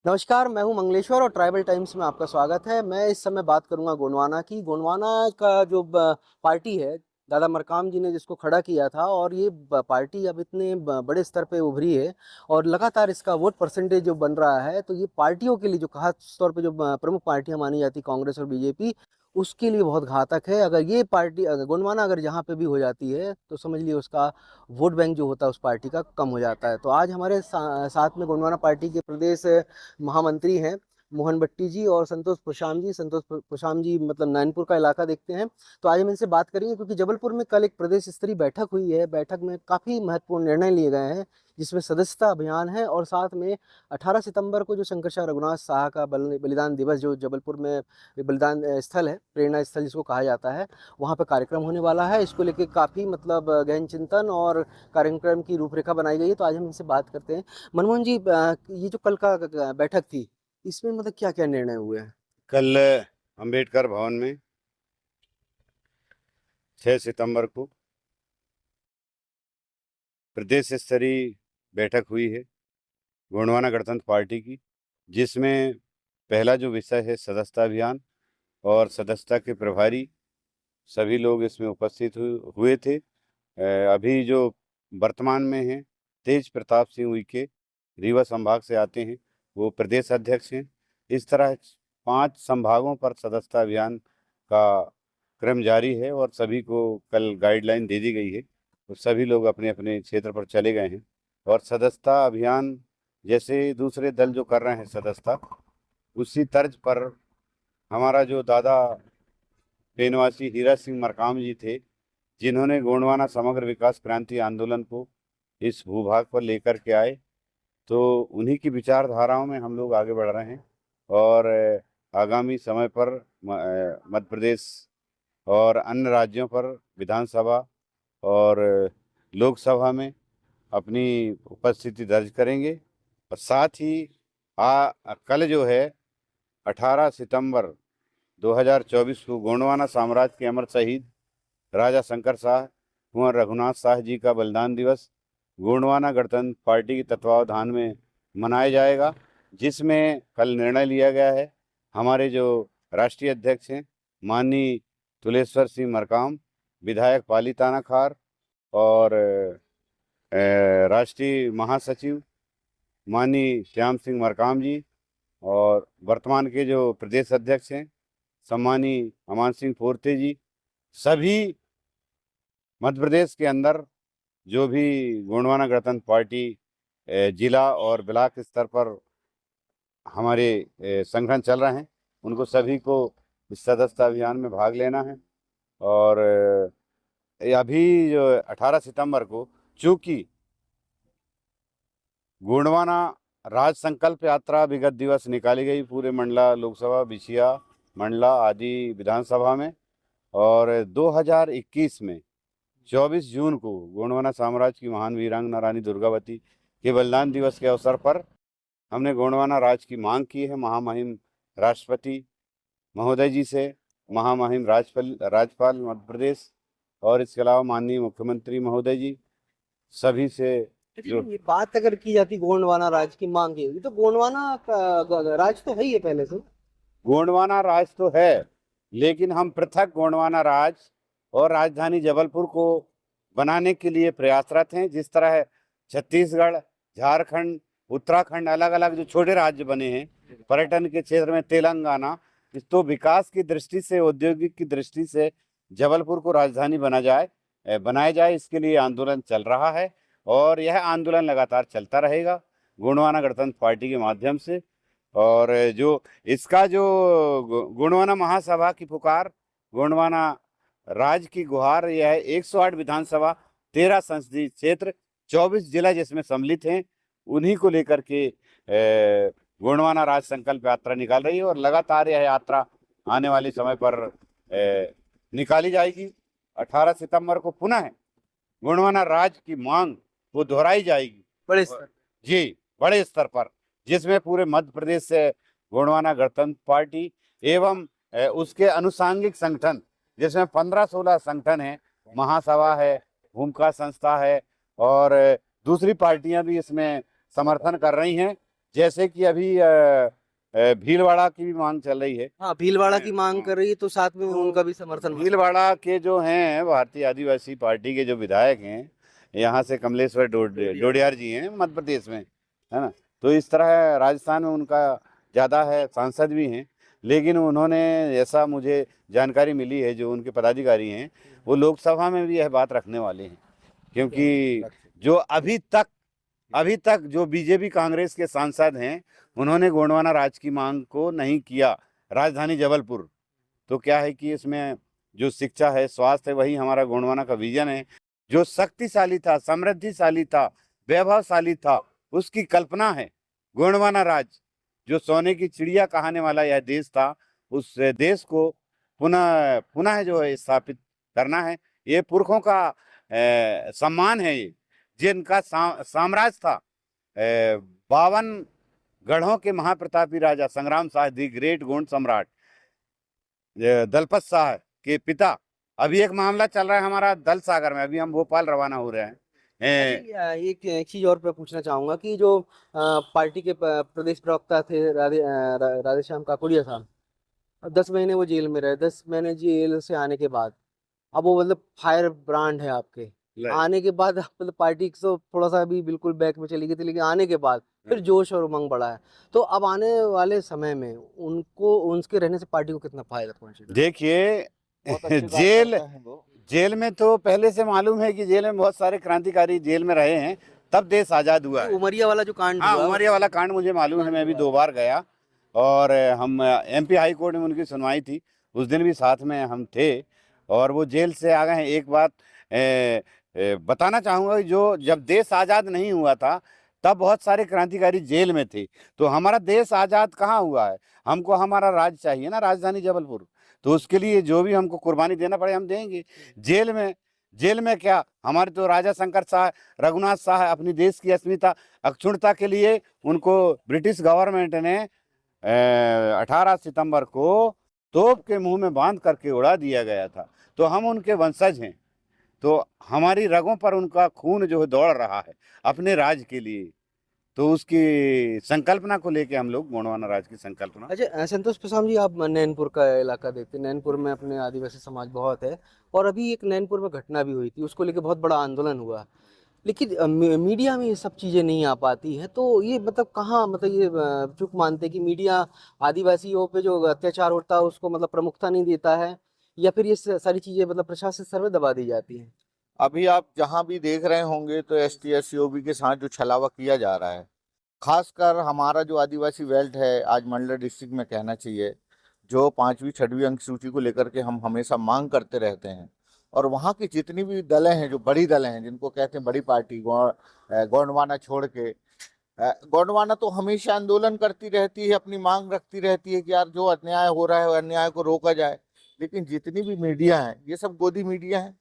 नमस्कार, मैं हूं मंगलेश्वर और ट्राइबल टाइम्स में आपका स्वागत है। मैं इस समय बात करूंगा गोंडवाना की। गोंडवाना का जो पार्टी है, दादा मरकाम जी ने जिसको खड़ा किया था, और ये पार्टी अब इतने बड़े स्तर पे उभरी है और लगातार इसका वोट परसेंटेज जो बन रहा है, तो ये पार्टियों के लिए जो खास तौर पे जो प्रमुख पार्टियां मानी जाती कांग्रेस और बीजेपी, उसके लिए बहुत घातक है। अगर ये पार्टी, अगर गोंडवाना अगर जहाँ पे भी हो जाती है, तो समझ लिए उसका वोट बैंक जो होता है उस पार्टी का कम हो जाता है। तो आज हमारे साथ में गोंडवाना पार्टी के प्रदेश महामंत्री हैं मोहन भट्टी जी और संतोष पुशाम जी। संतोष पुशाम जी मतलब नैनपुर का इलाका देखते हैं। तो आज हम इनसे बात करेंगे क्योंकि जबलपुर में कल एक प्रदेश स्तरीय बैठक हुई है। बैठक में काफ़ी महत्वपूर्ण निर्णय लिए गए हैं, जिसमें सदस्यता अभियान है और साथ में 18 सितंबर को जो शंकरशाह रघुनाथ साह का बलिदान दिवस, जो जबलपुर में बलिदान स्थल है, प्रेरणा स्थल जिसको कहा जाता है, वहाँ पर कार्यक्रम होने वाला है। इसको लेकर काफ़ी मतलब गहन चिंतन और कार्यक्रम की रूपरेखा बनाई गई है। तो आज हम इनसे बात करते हैं। मनमोहन जी, ये जो कल का बैठक थी, इसमें मतलब क्या क्या निर्णय हुए हैं? कल अंबेडकर भवन में 6 सितंबर को प्रदेश स्तरीय बैठक हुई है गोंडवाना गणतंत्र पार्टी की, जिसमें पहला जो विषय है सदस्यता अभियान, और सदस्यता के प्रभारी सभी लोग इसमें उपस्थित हुए थे। अभी जो वर्तमान में हैं, तेज प्रताप सिंह उइके रीवा संभाग से आते हैं, वो प्रदेश अध्यक्ष हैं। इस तरह 5 संभागों पर सदस्यता अभियान का क्रम जारी है और सभी को कल गाइडलाइन दे दी गई है, तो सभी लोग अपने अपने क्षेत्र पर चले गए हैं। और सदस्यता अभियान जैसे दूसरे दल जो कर रहे हैं सदस्यता, उसी तर्ज पर हमारा जो दादा बेनवासी हीरा सिंह मरकाम जी थे, जिन्होंने गोंडवाना समग्र विकास क्रांति आंदोलन को इस भूभाग पर लेकर के आए, तो उन्हीं की विचारधाराओं में हम लोग आगे बढ़ रहे हैं। और आगामी समय पर मध्य प्रदेश और अन्य राज्यों पर विधानसभा और लोकसभा में अपनी उपस्थिति दर्ज करेंगे। और साथ ही कल जो है 18 सितंबर 2024 को गोंडवाना साम्राज्य के अमर शहीद राजा शंकर शाह कुंवर रघुनाथ शाह जी का बलिदान दिवस गोंडवाना गणतंत्र पार्टी के तत्वावधान में मनाया जाएगा, जिसमें कल निर्णय लिया गया है। हमारे जो राष्ट्रीय अध्यक्ष हैं माननीय तुलेश्वर सिंह मरकाम, विधायक पाली तानाखार, और राष्ट्रीय महासचिव माननीय श्याम सिंह मरकाम जी, और वर्तमान के जो प्रदेश अध्यक्ष हैं सम्मानीय अमान सिंह पोर्ते जी, सभी मध्य प्रदेश के अंदर जो भी गोंडवाना गणतंत्र पार्टी जिला और ब्लॉक स्तर पर हमारे संगठन चल रहे हैं, उनको सभी को इस सदस्यता अभियान में भाग लेना है। और अभी जो 18 सितंबर को, चूँकि गोंडवाना राज संकल्प यात्रा विगत दिवस निकाली गई पूरे मंडला लोकसभा, बिछिया, मंडला आदि विधानसभा में, और 2021 में 24 जून को गोंडवाना साम्राज्य की महान वीरांगना रानी दुर्गावती के बलिदान दिवस के अवसर पर हमने गोंडवाना राज की मांग की है महामहिम राष्ट्रपति महोदय जी से, महामहिम राज्यपाल मध्य प्रदेश, और इसके अलावा माननीय मुख्यमंत्री महोदय जी, सभी से। जो ये बात अगर की जाती गोंडवाना राज की मांग की होगी, तो गोंडवाना का राज तो है ही है पहले से। गोंडवाना राज तो है, लेकिन हम पृथक गोंडवाना राज और राजधानी जबलपुर को बनाने के लिए प्रयासरत हैं। जिस तरह छत्तीसगढ़, झारखंड, उत्तराखंड अलग अलग जो छोटे राज्य बने हैं, पर्यटन के क्षेत्र में तेलंगाना, तो विकास की दृष्टि से, औद्योगिक की दृष्टि से जबलपुर को राजधानी बनाया जाए, इसके लिए आंदोलन चल रहा है और यह आंदोलन लगातार चलता रहेगा गोंडवाना गणतंत्र पार्टी के माध्यम से। और जो इसका जो गोंडवाना महासभा की पुकार, गोंडवाना राज की गुहार, यह 108 विधानसभा, 13 संसदीय क्षेत्र, 24 जिला जिसमें सम्मिलित हैं, उन्हीं को लेकर के गोंडवाना राज संकल्प यात्रा निकाल रही है। और लगातार यह यात्रा आने वाले समय पर निकाली जाएगी। 18 सितंबर को पुनः गोंडवाना राज की मांग वो दोहराई जाएगी बड़े स्तर जी, बड़े स्तर पर, जिसमें पूरे मध्य प्रदेश से गोंडवाना गणतंत्र पार्टी एवं उसके अनुसांगिक संगठन, जिसमें 15-16 संगठन हैं, महासभा है, भूमिका संस्था है, और दूसरी पार्टियां भी इसमें समर्थन कर रही हैं, जैसे कि अभी भीलवाड़ा की भी मांग चल रही है। हाँ, भीलवाड़ा की मांग हाँ, कर रही है, तो साथ में तो उनका भी समर्थन मांग। भीलवाड़ा के जो हैं भारतीय आदिवासी पार्टी के जो विधायक हैं, यहाँ से कमलेश्वर डोडियार जी हैं मध्य प्रदेश में, है ना। तो इस तरह राजस्थान में उनका ज़्यादा है, सांसद भी हैं, लेकिन उन्होंने, ऐसा मुझे जानकारी मिली है, जो उनके पदाधिकारी हैं वो लोकसभा में भी यह बात रखने वाले हैं, क्योंकि जो अभी तक जो बीजेपी कांग्रेस के सांसद हैं उन्होंने गोंडवाना राज की मांग को नहीं किया। राजधानी जबलपुर, तो क्या है कि इसमें जो शिक्षा है, स्वास्थ्य है, वही हमारा गोंडवाना का विजन है। जो शक्तिशाली था, समृद्धिशाली था, वैभवशाली था, उसकी कल्पना है गोंडवाना राज। जो सोने की चिड़िया कहाने वाला यह देश था, उस देश को पुनः पुनः जो है स्थापित करना है। ये पुरखों का सम्मान है, ये जिनका साम्राज्य था। 52 गढ़ों के महाप्रतापी राजा संग्राम शाह दी ग्रेट गोंड सम्राट दलपत शाह के पिता। अभी एक मामला चल रहा है हमारा दल सागर में, अभी हम भोपाल रवाना हो रहे हैं। अच्छा, एक चीज और मैं पूछना चाहूंगा कि जो पार्टी के प्रदेश प्रवक्ता थे राधेश्याम काकुड़िया साहब, 10 महीने वो जेल में रहे। 10 महीने जेल से आने के बाद अब वो मतलब फायर ब्रांड है आपके। आने के बाद मतलब पार्टी तो थोड़ा सा अभी बिल्कुल बैक में चली गई थी, लेकिन आने के बाद फिर जोश और उमंग बढ़ा है। तो अब आने वाले समय में उनको उनके रहने से पार्टी को कितना फायदा पहुंचेगा? देखिए, बहुत अच्छे काम जेल करता है वो। जेल में तो पहले से मालूम है कि जेल में बहुत सारे क्रांतिकारी जेल में रहे हैं, तब देश आजाद हुआ है। उमरिया वाला जो कांड हाँ, हुआ उमरिया वाला कांड मुझे मालूम है, मैं अभी 2 बार गया, और हम एमपी हाई कोर्ट में उनकी सुनवाई थी, उस दिन भी साथ में हम थे, और वो जेल से आ गए हैं। एक बात बताना चाहूँगा कि जो जब देश आज़ाद नहीं हुआ था तब बहुत सारे क्रांतिकारी जेल में थे, तो हमारा देश आज़ाद कहाँ हुआ है। हमको हमारा राज चाहिए ना, राजधानी जबलपुर, तो उसके लिए जो भी हमको कुर्बानी देना पड़े हम देंगे। जेल में क्या, हमारे तो राजा शंकर शाह, रघुनाथ शाह अपनी देश की अस्मिता अक्षुण्णता के लिए उनको ब्रिटिश गवर्नमेंट ने 18 सितंबर को तोप के मुंह में बांध करके उड़ा दिया गया था। तो हम उनके वंशज हैं, तो हमारी रगों पर उनका खून जो है दौड़ रहा है अपने राज के लिए, तो उसकी संकल्पना को लेके हम लोग गोंडवाना राज की संकल्पना। अच्छा, संतोष प्रसाद जी, आप नैनपुर का इलाका देखते हैं। नैनपुर में अपने आदिवासी समाज बहुत है, और अभी एक नैनपुर में घटना भी हुई थी, उसको लेके बहुत बड़ा आंदोलन हुआ। लेकिन मीडिया में ये सब चीज़ें नहीं आ पाती हैं, तो ये मतलब कहाँ, मतलब ये चूक मानते हैं कि मीडिया आदिवासियों पे जो अत्याचार होता है उसको मतलब प्रमुखता नहीं देता है, या फिर ये सारी चीज़ें मतलब प्रशासन सर में दबा दी जाती हैं? अभी आप जहां भी देख रहे होंगे तो एसटी एससीओबी के साथ जो छलावा किया जा रहा है, खासकर हमारा जो आदिवासी बेल्ट है, आज मंडला डिस्ट्रिक्ट में कहना चाहिए, जो 5वीं 6वीं अंक सूची को लेकर के हम हमेशा मांग करते रहते हैं, और वहाँ की जितनी भी दलें हैं, जो बड़ी दलें हैं, जिनको कहते हैं बड़ी पार्टी, गोंडवाना छोड़ के, गोंडवाना तो हमेशा आंदोलन करती रहती है, अपनी मांग रखती रहती है कि यार जो अन्याय हो रहा है वो अन्याय को रोका जाए। लेकिन जितनी भी मीडिया है, ये सब गोदी मीडिया है,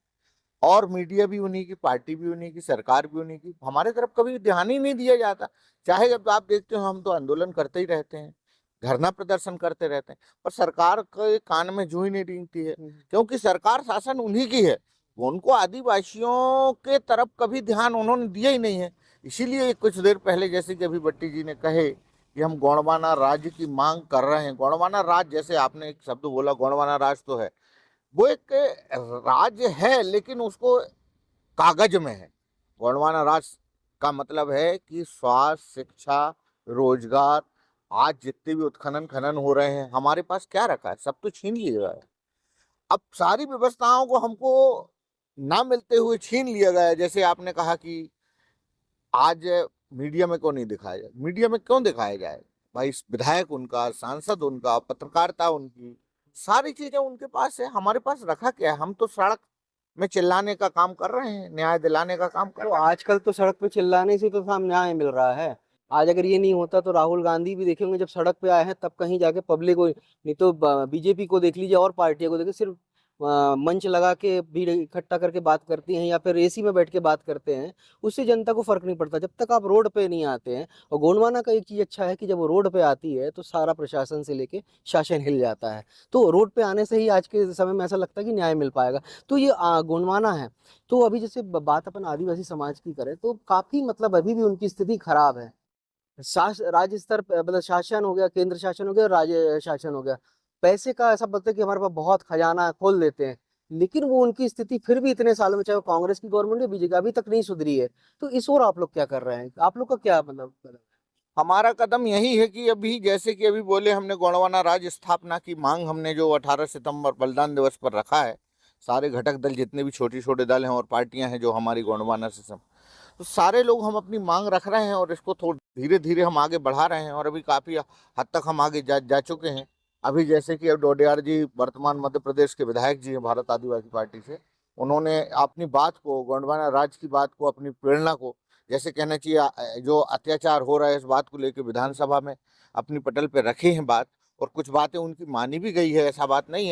और मीडिया भी उन्हीं की, पार्टी भी उन्हीं की, सरकार भी उन्हीं की। हमारे तरफ कभी ध्यान ही नहीं दिया जाता। चाहे जब आप देखते हो हम तो आंदोलन करते ही रहते हैं, धरना प्रदर्शन करते रहते हैं, पर सरकार के कान में जू ही नहीं रेंगती है, क्योंकि सरकार शासन उन्हीं की है। उनको आदिवासियों के तरफ कभी ध्यान उन्होंने दिया ही नहीं है। इसीलिए कुछ देर पहले जैसे कि अभी भट्टी जी ने कहे कि हम गोंडवाना राज्य की मांग कर रहे हैं। गोंडवाना राज्य, जैसे आपने एक शब्द बोला, गोंडवाना राज्य तो है, वो एक राज्य है, लेकिन उसको कागज में है। गोंडवाना राज्य का मतलब है कि स्वास्थ्य, शिक्षा, रोजगार, आज जितने भी उत्खनन खनन हो रहे हैं हमारे पास क्या रखा है, सब तो छीन लिया गया है। अब सारी व्यवस्थाओं को हमको ना मिलते हुए छीन लिया गया है। जैसे आपने कहा कि आज मीडिया में क्यों नहीं दिखाया जाए, मीडिया में क्यों दिखाया जाए भाई? विधायक उनका, सांसद उनका, पत्रकारिता उनकी, सारी चीजें उनके पास है। हमारे पास रखा क्या है? हम तो सड़क में चिल्लाने का काम कर रहे हैं, न्याय दिलाने का काम कर तो रहे हैं। आजकल तो सड़क पे चिल्लाने से तो सामने न्याय मिल रहा है। आज अगर ये नहीं होता तो राहुल गांधी भी देखेंगे जब सड़क पे आए हैं तब कहीं जाके पब्लिक को, नहीं तो बीजेपी को देख लीजिए और पार्टियों को देखिए, सिर्फ मंच लगा के भीड़ इकट्ठा करके बात करती हैं या फिर एसी में बैठ के बात करते हैं। उससे जनता को फर्क नहीं पड़ता जब तक आप रोड पे नहीं आते हैं। और गोंडवाना का एक चीज अच्छा है कि जब वो रोड पे आती है तो सारा प्रशासन से लेके शासन हिल जाता है। तो रोड पे आने से ही आज के समय में ऐसा लगता है कि न्याय मिल पाएगा। तो ये गोंडवाना है। तो अभी जैसे बात अपन आदिवासी समाज की करें तो काफी मतलब अभी भी उनकी स्थिति खराब है। राज्य स्तर मतलब शासन हो गया, केंद्र शासन हो गया, राज्य शासन हो गया, पैसे का ऐसा बोलते हैं कि हमारे पास बहुत खजाना खोल देते हैं, लेकिन वो उनकी स्थिति फिर भी इतने सालों में, चाहे वो कांग्रेस की गवर्नमेंट या बीजेपी, अभी तक नहीं सुधरी है। तो इस ओर आप लोग क्या कर रहे हैं, आप लोग का क्या मतलब? हमारा कदम यही है कि अभी जैसे कि अभी बोले हमने गोंडवाना राज्य स्थापना की मांग हमने जो 18 सितंबर बलिदान दिवस पर रखा है, सारे घटक दल जितने भी छोटे छोटे दल हैं और पार्टियां हैं जो हमारी गोंडवाना से सब, तो सारे लोग हम अपनी मांग रख रहे हैं और इसको थोड़ा धीरे धीरे हम आगे बढ़ा रहे हैं और अभी काफ़ी हद तक हम आगे जा चुके हैं। अभी जैसे कि अब डोडियार जी वर्तमान मध्य प्रदेश के विधायक जी हैं भारत आदिवासी पार्टी से, उन्होंने अपनी बात को, गोंडवाना राज्य की बात को, अपनी प्रेरणा को, जैसे कहना चाहिए जो अत्याचार हो रहा है इस बात को लेकर विधानसभा में अपनी पटल पे रखी हैं बात, और कुछ बातें उनकी मानी भी गई है, ऐसा बात नहीं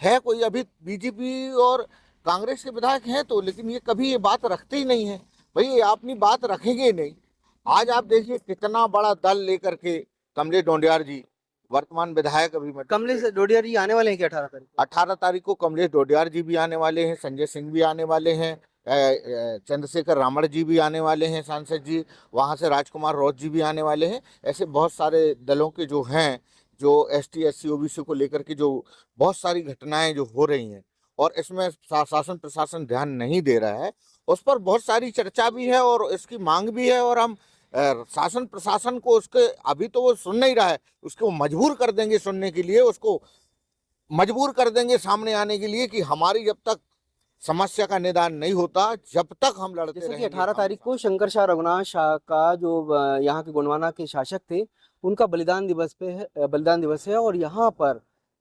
है कोई अभी बीजेपी और कांग्रेस के विधायक हैं तो, लेकिन ये कभी ये बात रखते ही नहीं है। भाई ये अपनी बात रखेंगे ही नहीं। आज आप देखिए कितना बड़ा दल लेकर के कमलेश डोंडियार जी वर्तमान विधायक अभी कमलेश डोडियार जी आने वाले हैं क्या 18 तारीख को? 18 तारीख को कमलेश डोडियार जी भी आने वाले हैं, संजय सिंह भी आने वाले हैं, चंद्रशेखर रामड़ जी भी आने वाले हैं सांसद जी, वहाँ से राजकुमार रौत जी भी आने वाले हैं। ऐसे बहुत सारे दलों के जो हैं, जो ST SC OBC को लेकर के जो बहुत सारी घटनाएं जो हो रही हैं और इसमें शासन प्रशासन ध्यान नहीं दे रहा है, उस पर बहुत सारी चर्चा भी है और इसकी मांग भी है। और हम शासन प्रशासन को उसके, अभी तो वो सुन नहीं रहा है, उसको मजबूर कर देंगे सुनने के लिए, उसको मजबूर कर देंगे सामने आने के लिए कि हमारी जब तक समस्या का निदान नहीं होता, जब तक हम लड़ते जैसे कि रहेंगे। 18 तारीख को शंकर शाह रघुनाथ शाह का जो यहाँ के गोंडवाना के शासक थे, उनका बलिदान दिवस है, और यहाँ पर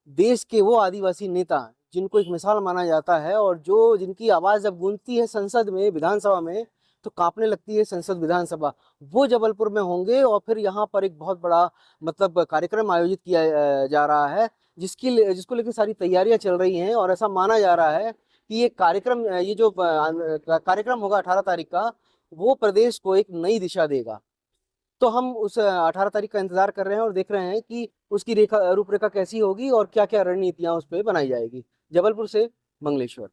देश के वो आदिवासी नेता जिनको एक मिसाल माना जाता है, और जो जिनकी आवाज जब गूंजती है संसद में, विधानसभा में, तो कांपने लगती है संसद विधानसभा, वो जबलपुर में होंगे। और फिर यहाँ पर एक बहुत बड़ा मतलब कार्यक्रम आयोजित किया जा रहा है, जिसको लेकर सारी तैयारियां चल रही हैं, और ऐसा माना जा रहा है कि ये जो कार्यक्रम होगा 18 तारीख का, वो प्रदेश को एक नई दिशा देगा। तो हम उस 18 तारीख का इंतजार कर रहे हैं और देख रहे हैं कि उसकी रूपरेखा कैसी होगी और क्या क्या रणनीतियां उस पर बनाई जाएगी। जबलपुर से मंगलेश्वर।